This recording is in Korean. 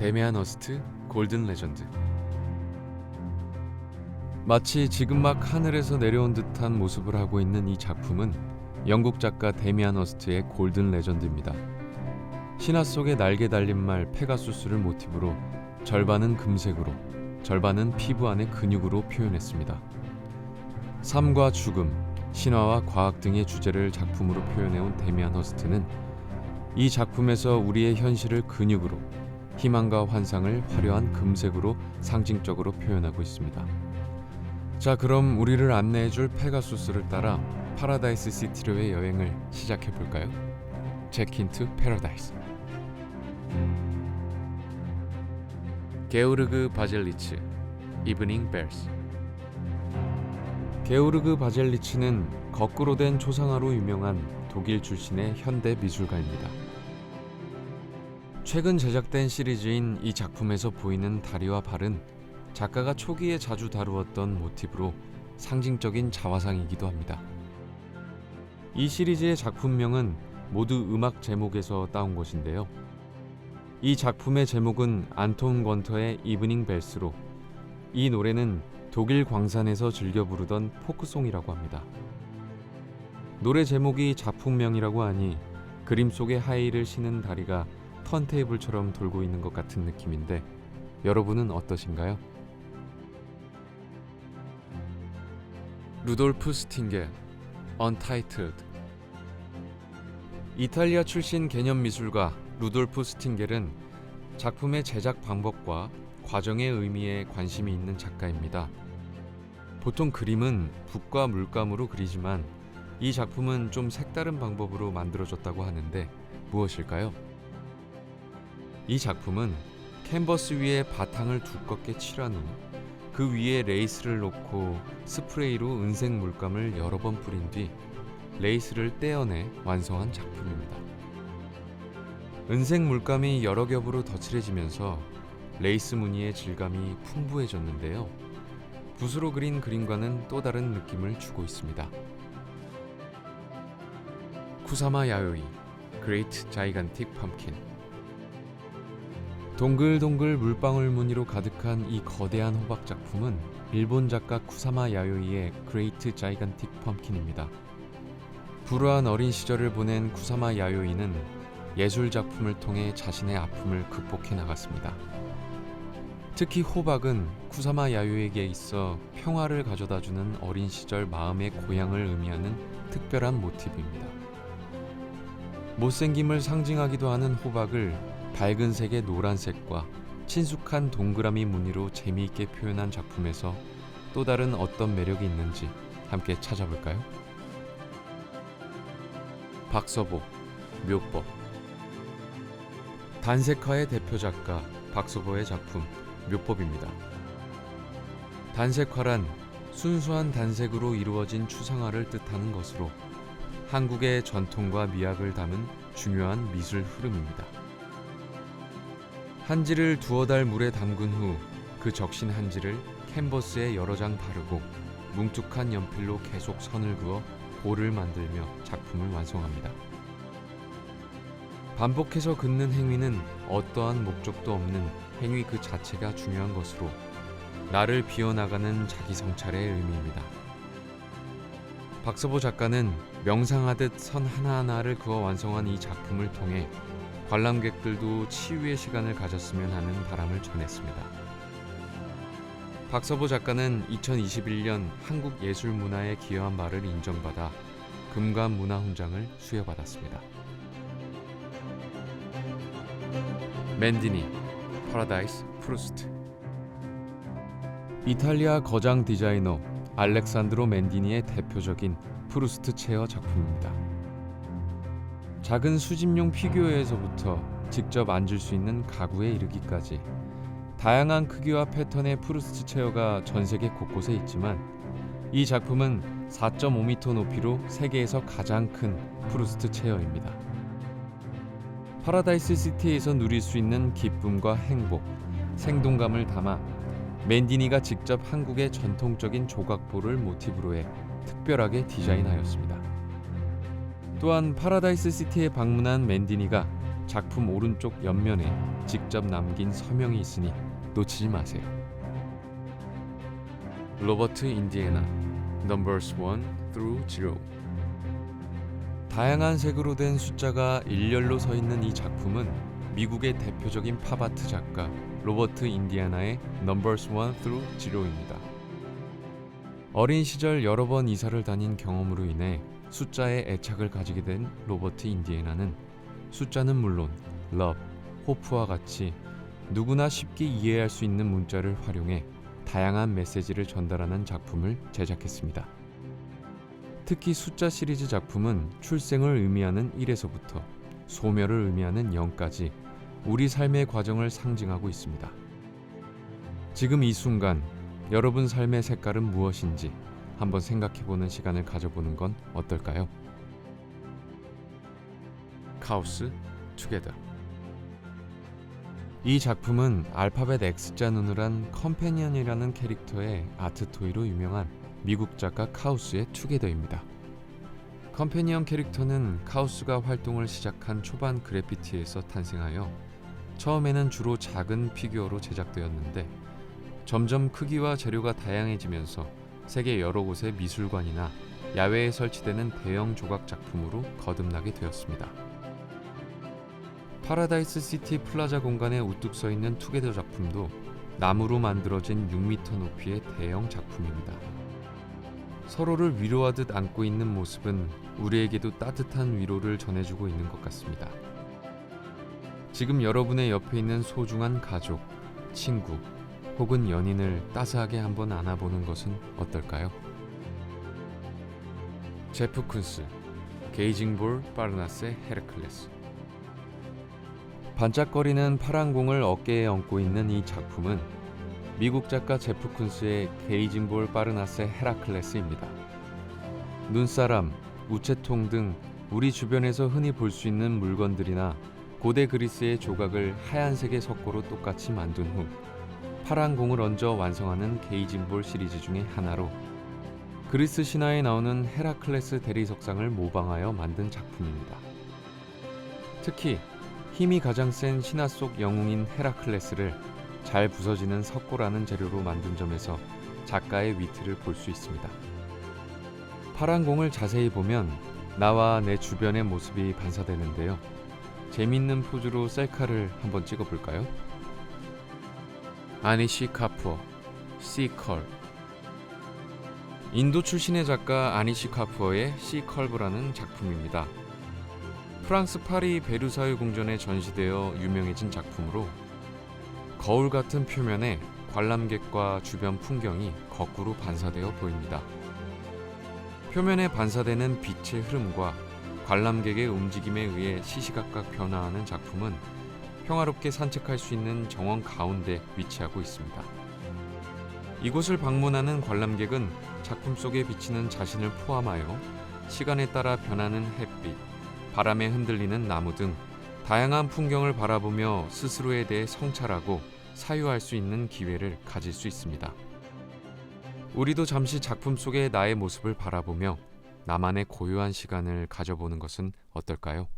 데미안 허스트 골든 레전드. 마치 지금 막 하늘에서 내려온 듯한 모습을 하고 있는 이 작품은 영국 작가 데미안 허스트의 골든 레전드입니다. 신화 속의 날개 달린 말 페가수스를 모티브로 절반은 금색으로 절반은 피부 안의 근육으로 표현했습니다. 삶과 죽음, 신화와 과학 등의 주제를 작품으로 표현해온 데미안 허스트는 이 작품에서 우리의 현실을 근육으로, 희망과 환상을 화려한 금색으로 상징적으로 표현하고 있습니다. 자, 그럼 우리를 안내해줄 페가수스를 따라 파라다이스 시티로의 여행을 시작해볼까요? 체크 인투 패러다이스. 게오르그 바젤리츠, 이브닝 벨스. 게오르그 바젤리츠는 거꾸로 된 초상화로 유명한 독일 출신의 현대 미술가입니다. 최근 제작된 시리즈인 이 작품에서 보이는 다리와 발은 작가가 초기에 자주 다루었던 모티브로 상징적인 자화상이기도 합니다. 이 시리즈의 작품명은 모두 음악 제목에서 따온 것인데요. 이 작품의 제목은 안톤 권터의 이브닝 벨스로, 이 노래는 독일 광산에서 즐겨 부르던 포크송이라고 합니다. 노래 제목이 작품명이라고 하니 그림 속의 하이힐을 신은 다리가 턴테이블처럼 돌고 있는 것 같은 느낌인데 여러분은 어떠신가요? 루돌프 스팅겔, Untitled. 이탈리아 출신 개념미술가 루돌프 스팅겔은 작품의 제작 방법과 과정의 의미에 관심이 있는 작가입니다. 보통 그림은 붓과 물감으로 그리지만 이 작품은 좀 색다른 방법으로 만들어졌다고 하는데 무엇일까요? 이 작품은 캔버스 위에 바탕을 두껍게 칠한 후 그 위에 레이스를 놓고 스프레이로 은색 물감을 여러 번 뿌린 뒤 레이스를 떼어내 완성한 작품입니다. 은색 물감이 여러 겹으로 덧칠해지면서 레이스 무늬의 질감이 풍부해졌는데요. 붓으로 그린 그림과는 또 다른 느낌을 주고 있습니다. 쿠사마 야요이, Great Gigantic Pumpkin. 동글동글 물방울 무늬로 가득한 이 거대한 호박 작품은 일본 작가 쿠사마 야요이의 Great Gigantic Pumpkin입니다. 불우한 어린 시절을 보낸 쿠사마 야요이는 예술 작품을 통해 자신의 아픔을 극복해 나갔습니다. 특히 호박은 쿠사마 야요이에게 있어 평화를 가져다주는 어린 시절 마음의 고향을 의미하는 특별한 모티브입니다. 못생김을 상징하기도 하는 호박을 밝은 색의 노란색과 친숙한 동그라미 무늬로 재미있게 표현한 작품에서 또 다른 어떤 매력이 있는지 함께 찾아볼까요? 박서보, 묘법. 단색화의 대표 작가 박서보의 작품 묘법입니다. 단색화란 순수한 단색으로 이루어진 추상화를 뜻하는 것으로 한국의 전통과 미학을 담은 중요한 미술 흐름입니다. 한지를 두어 달 물에 담근 후 그 적신 한지를 캔버스에 여러 장 바르고 뭉툭한 연필로 계속 선을 그어 볼을 만들며 작품을 완성합니다. 반복해서 긋는 행위는 어떠한 목적도 없는 행위 그 자체가 중요한 것으로 나를 비워나가는 자기 성찰의 의미입니다. 박서보 작가는 명상하듯 선 하나하나를 그어 완성한 이 작품을 통해 관람객들도 치유의 시간을 가졌으면 하는 바람을 전했습니다. 박서보 작가는 2021년 한국예술문화에 기여한 바를 인정받아 금관문화훈장을 수여받았습니다. 맨디니, 파라다이스 프루스트. 이탈리아 거장 디자이너 알렉산드로 맨디니의 대표적인 프루스트 체어 작품입니다. 작은 수집용 피규어에서부터 직접 앉을 수 있는 가구에 이르기까지 다양한 크기와 패턴의 프루스트 체어가 전 세계 곳곳에 있지만 이 작품은 4.5m 높이로 세계에서 가장 큰 프루스트 체어입니다. 파라다이스 시티에서 누릴 수 있는 기쁨과 행복, 생동감을 담아 맨디니가 직접 한국의 전통적인 조각보를 모티브로 해 특별하게 디자인하였습니다. 또한 파라다이스 시티에 방문한 맨디니가 작품 오른쪽 옆면에 직접 남긴 서명이 있으니 놓치지 마세요. 로버트 인디애나 Numbers 1 through 0. 다양한 색으로 된 숫자가 일렬로 서 있는 이 작품은 미국의 대표적인 팝아트 작가 로버트 인디애나의 Numbers 1 through 0입니다. 어린 시절 여러 번 이사를 다닌 경험으로 인해 숫자에 애착을 가지게 된 로버트 인디애나는 숫자는 물론 love, hope와 같이 누구나 쉽게 이해할 수 있는 문자를 활용해 다양한 메시지를 전달하는 작품을 제작했습니다. 특히 숫자 시리즈 작품은 출생을 의미하는 1에서부터 소멸을 의미하는 0까지 우리 삶의 과정을 상징하고 있습니다. 지금 이 순간 여러분 삶의 색깔은 무엇인지 한번 생각해보는 시간을 가져보는 건 어떨까요? 카오스 투게더. 이 작품은 알파벳 X자 눈을 한 컴패니언이라는 캐릭터의 아트토이로 유명한 미국 작가 카우스의 투게더입니다. 컴패니언 캐릭터는 카우스가 활동을 시작한 초반 그래피티에서 탄생하여 처음에는 주로 작은 피규어로 제작되었는데 점점 크기와 재료가 다양해지면서 세계 여러 곳의 미술관이나 야외에 설치되는 대형 조각 작품으로 거듭나게 되었습니다. 파라다이스 시티 플라자 공간에 우뚝 서 있는 투게더 작품도 나무로 만들어진 6m 높이의 대형 작품입니다. 서로를 위로하듯 안고 있는 모습은 우리에게도 따뜻한 위로를 전해주고 있는 것 같습니다. 지금 여러분의 옆에 있는 소중한 가족, 친구, 혹은 연인을 따스하게 한번 안아보는 것은 어떨까요? 제프 쿤스, 게이징 볼 파르나스의 헤라클레스. 반짝거리는 파란 공을 어깨에 얹고 있는 이 작품은 미국 작가 제프 쿤스의 게이징 볼 파르나스의 헤라클레스입니다. 눈사람, 우체통 등 우리 주변에서 흔히 볼 수 있는 물건들이나 고대 그리스의 조각을 하얀색의 석고로 똑같이 만든 후 파란 공을 얹어 완성하는 게이징볼 시리즈 중의 하나로 그리스 신화에 나오는 헤라클레스 대리석상을 모방하여 만든 작품입니다. 특히 힘이 가장 센 신화 속 영웅인 헤라클레스를 잘 부서지는 석고라는 재료로 만든 점에서 작가의 위트를 볼 수 있습니다. 파란 공을 자세히 보면 나와 내 주변의 모습이 반사되는데요. 재밌는 포즈로 셀카를 한번 찍어볼까요? 아니시 카푸어, C-Curve. 인도 출신의 작가 아니시 카푸어의 C-Curve라는 작품입니다. 프랑스 파리 베르사유 궁전에 전시되어 유명해진 작품으로 거울 같은 표면에 관람객과 주변 풍경이 거꾸로 반사되어 보입니다. 표면에 반사되는 빛의 흐름과 관람객의 움직임에 의해 시시각각 변화하는 작품은 평화롭게 산책할 수 있는 정원 가운데 위치하고 있습니다. 이곳을 방문하는 관람객은 작품 속에 비치는 자신을 포함하여 시간에 따라 변하는 햇빛, 바람에 흔들리는 나무 등 다양한 풍경을 바라보며 스스로에 대해 성찰하고 사유할 수 있는 기회를 가질 수 있습니다. 우리도 잠시 작품 속의 나의 모습을 바라보며 나만의 고요한 시간을 가져보는 것은 어떨까요?